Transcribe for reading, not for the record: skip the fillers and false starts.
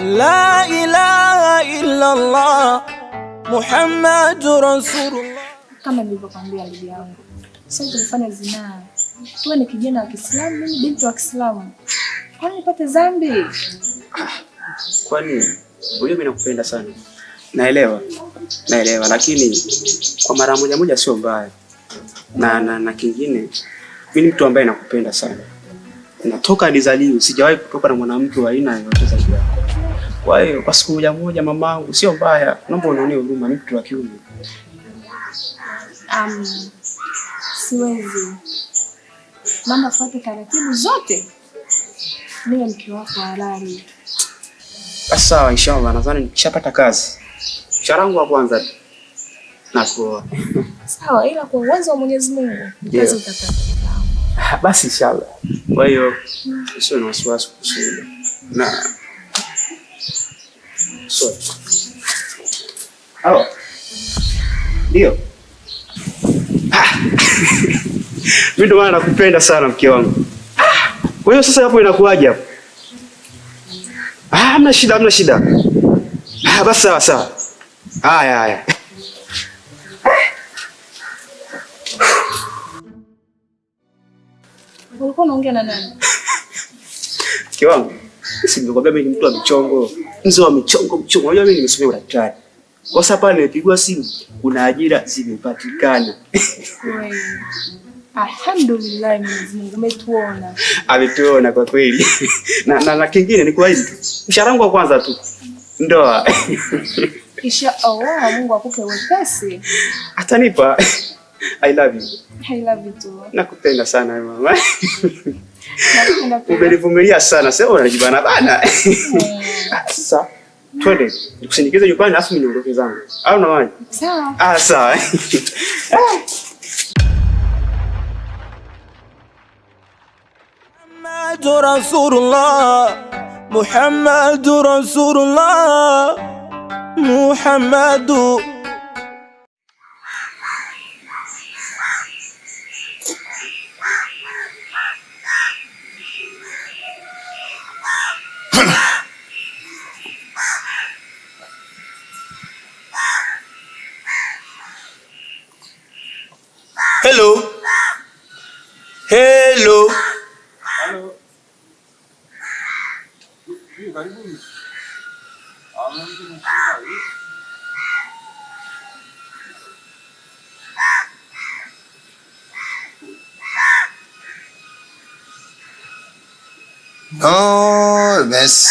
La ilaha illa Allah Muhammadur Rasulullah. Kama nilivyokuambia ndugu yangu, sasa tulifanya zinaa. Wewe ni kijana wa Kiislamu, mimi binti wa Kiislamu. Kwani nipate dhambi? Kwani wewe mimi nakupenda sana. Naelewa, lakini kwa mara moja sio mbaya. Na kingine mimi ni mtu ambaye nakupenda sana. Natoka nizaliwe sijawahi kutoka na mwanamke wa aina yoyote zaidi yako. Kwa hiyo kwa siku moja mamangu sio mbaya. Naomba unionee huruma, mimi mtu wa kiume. Siwezi. Mama, fuata taratibu zote. Mimi mke wako halali. Sawa, inshallah nadhani nikishapata kazi. Mshahara wa kwanza nakuoa. Sawa, ila kwa uwezo wa Mwenyezi Mungu kazi utapata. Basi inshallah. Kwa hiyo sio na wasiwasi kuhusu hilo. Na Halo. Ndio. Mimi ndo maana nakupenda sana mke wangu. Kwa hiyo sasa hapo inakuaje hapo? Hamna shida. Basi sawa. Haya. Ulikuwa unaongea na nani? Mke wangu. Sisi nimekwambia mimi ni mtu wa michongo. Mzee wa michongo. Unajua mimi nimesomea udaktari. Kwa sababu pale nilipigwa simu, kuna ajira zimepatikana. Alhamdulillah, Mwenyezi Mungu umetuona. Ametuona kwa kweli. Na kingine ni kwa hivi tu. Mshahara wangu wa kwanza tu. Ndoa. Inshallah Mungu akupe wepesi. Atanipa. I love you. I love you too. Nakupenda sana mama. Nakupenda pia. Umenivumilia sana. Sasa unajibana bana. Sasa twende nikusindikize nyumbani afu mimi niondoke zangu. Au na maji? Sawa. Sawa. Muhammadur Rasulullah Muhammadu. Hello. Karibuni. No, bes.